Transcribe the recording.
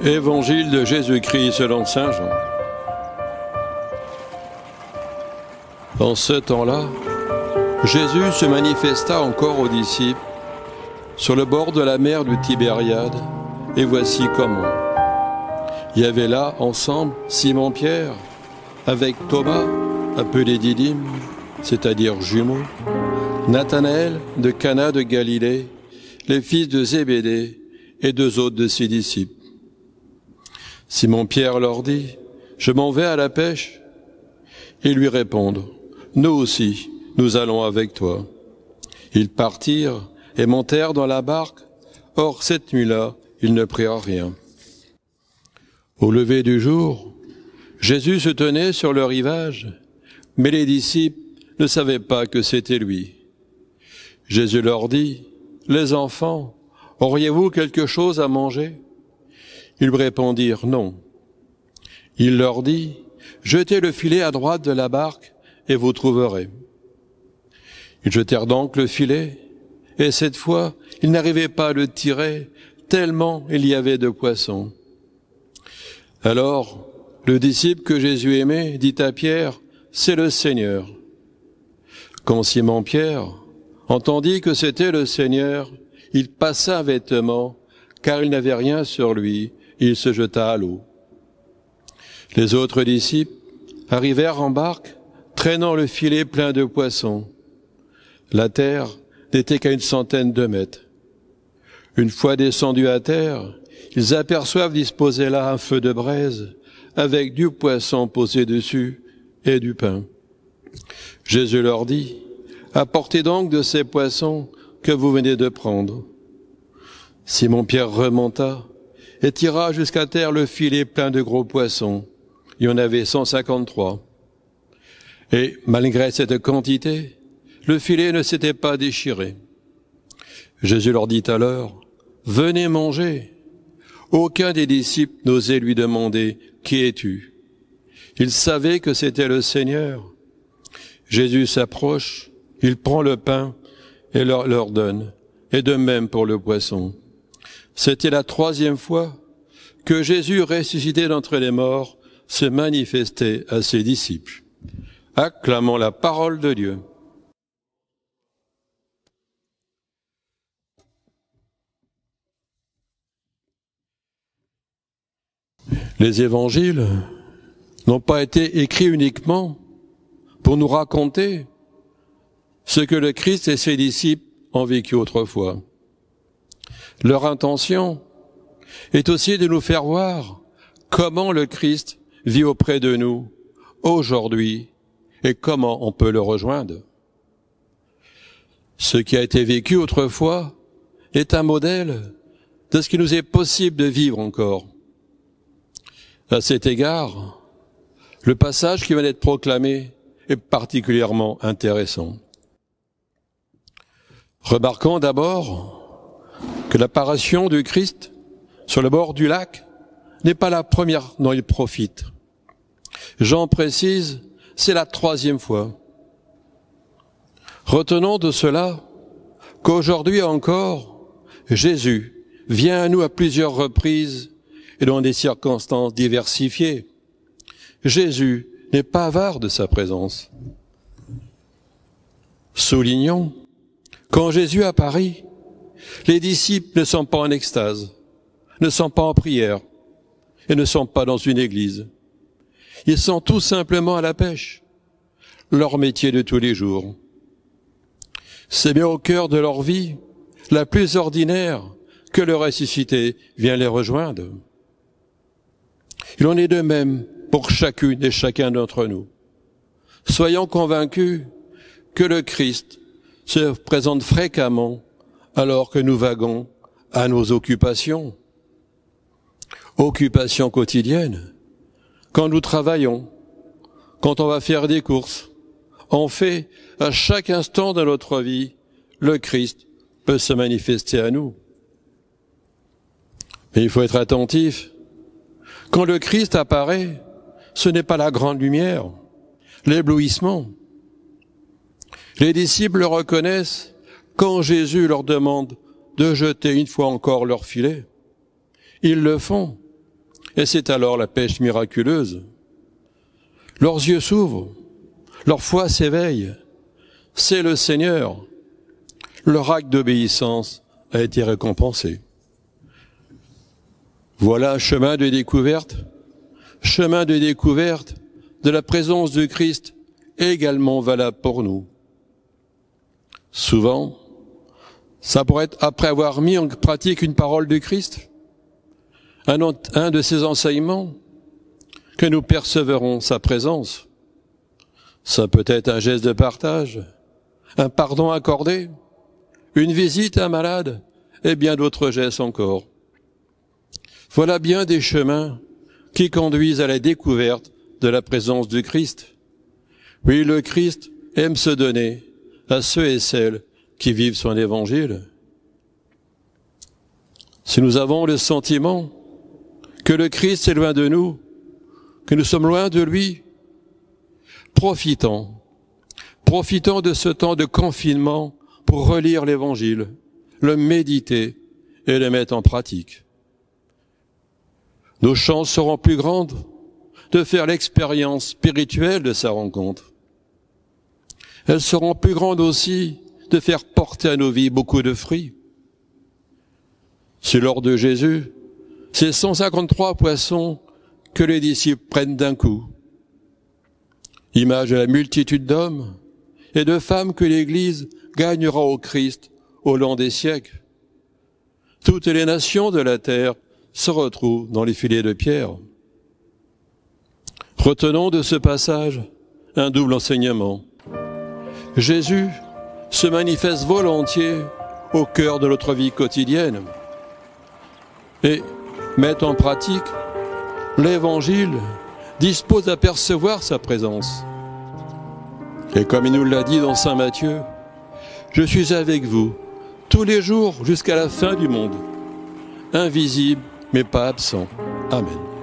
Évangile de Jésus-Christ selon saint Jean. En ce temps-là, Jésus se manifesta encore aux disciples sur le bord de la mer de Tibériade, et voici comment. Il y avait là ensemble Simon-Pierre, avec Thomas, appelé Didyme, c'est-à-dire jumeau, Nathanaël de Cana de Galilée, les fils de Zébédée et deux autres de ses disciples. Simon-Pierre leur dit, « Je m'en vais à la pêche. » Ils lui répondent, « Nous aussi, nous allons avec toi. » Ils partirent et montèrent dans la barque. Or, cette nuit-là, ils ne prirent rien. Au lever du jour, Jésus se tenait sur le rivage, mais les disciples ne savaient pas que c'était lui. Jésus leur dit, « Les enfants, auriez-vous quelque chose à manger ?» Ils répondirent « Non ». Il leur dit, « Jetez le filet à droite de la barque et vous trouverez. » Ils jetèrent donc le filet, et cette fois, ils n'arrivaient pas à le tirer, tellement il y avait de poissons. Alors, le disciple que Jésus aimait dit à Pierre, « C'est le Seigneur. » Quand Simon-Pierre entendit que c'était le Seigneur, il passa un vêtement, car il n'avait rien sur lui, et il se jeta à l'eau. Les autres disciples arrivèrent en barque, traînant le filet plein de poissons. La terre n'était qu'à 100 mètres. Une fois descendus à terre, ils aperçoivent disposé là un feu de braise, avec du poisson posé dessus et du pain. Jésus leur dit, « Apportez donc de ces poissons que vous venez de prendre. » Simon-Pierre remonta et tira jusqu'à terre le filet plein de gros poissons. Il y en avait 153. Et malgré cette quantité, le filet ne s'était pas déchiré. Jésus leur dit alors, « Venez manger. » Aucun des disciples n'osait lui demander, « Qui es-tu » Il savait que c'était le Seigneur. Jésus s'approche, il prend le pain et leur donne, et de même pour le poisson. C'était la 3e fois que Jésus, ressuscité d'entre les morts, se manifestait à ses disciples. Acclamons la parole de Dieu. Les évangiles n'ont pas été écrits uniquement pour nous raconter ce que le Christ et ses disciples ont vécu autrefois. Leur intention est aussi de nous faire voir comment le Christ vit auprès de nous aujourd'hui et comment on peut le rejoindre. Ce qui a été vécu autrefois est un modèle de ce qui nous est possible de vivre encore. À cet égard, le passage qui vient d'être proclamé est particulièrement intéressant. Remarquons d'abord que l'apparition du Christ sur le bord du lac n'est pas la première dont il profite. Jean précise, c'est la 3e fois. Retenons de cela qu'aujourd'hui encore, Jésus vient à nous à plusieurs reprises et dans des circonstances diversifiées. Jésus n'est pas avare de sa présence. Soulignons, quand Jésus apparaît, les disciples ne sont pas en extase, ne sont pas en prière et ne sont pas dans une église. Ils sont tout simplement à la pêche, leur métier de tous les jours. C'est bien au cœur de leur vie, la plus ordinaire, que le ressuscité vient les rejoindre. Il en est de même pour chacune et chacun d'entre nous. Soyons convaincus que le Christ se présente fréquemment alors que nous vaguons à nos occupations. Occupations quotidiennes. Quand nous travaillons, quand on va faire des courses, en fait, à chaque instant de notre vie, le Christ peut se manifester à nous. Mais il faut être attentif. Quand le Christ apparaît, ce n'est pas la grande lumière, l'éblouissement. Les disciples le reconnaissent quand Jésus leur demande de jeter une fois encore leur filet. Ils le font. et c'est alors la pêche miraculeuse. Leurs yeux s'ouvrent, leur foi s'éveille. C'est le Seigneur. Leur acte d'obéissance a été récompensé. Voilà un chemin de découverte de la présence de Christ également valable pour nous. Souvent, ça pourrait être après avoir mis en pratique une parole de Christ, un de ses enseignements, que nous percevrons sa présence. Ça peut être un geste de partage, un pardon accordé, une visite à un malade, et bien d'autres gestes encore. Voilà bien des chemins qui conduisent à la découverte de la présence du Christ. Oui, le Christ aime se donner à ceux et celles qui vivent son évangile. Si nous avons le sentiment que le Christ est loin de nous, que nous sommes loin de lui, profitons de ce temps de confinement pour relire l'Évangile, le méditer et le mettre en pratique. Nos chances seront plus grandes de faire l'expérience spirituelle de sa rencontre. Elles seront plus grandes aussi de faire porter à nos vies beaucoup de fruits. C'est lors de Jésus, c'est 153 poissons que les disciples prennent d'un coup. Image de la multitude d'hommes et de femmes que l'Église gagnera au Christ au long des siècles. Toutes les nations de la terre se retrouvent dans les filets de pierre. Retenons de ce passage un double enseignement. Jésus se manifeste volontiers au cœur de notre vie quotidienne et met en pratique l'Évangile, dispose à percevoir sa présence. Et comme il nous l'a dit dans Saint Matthieu, « Je suis avec vous tous les jours jusqu'à la fin du monde, invisible mais pas absent. » Amen.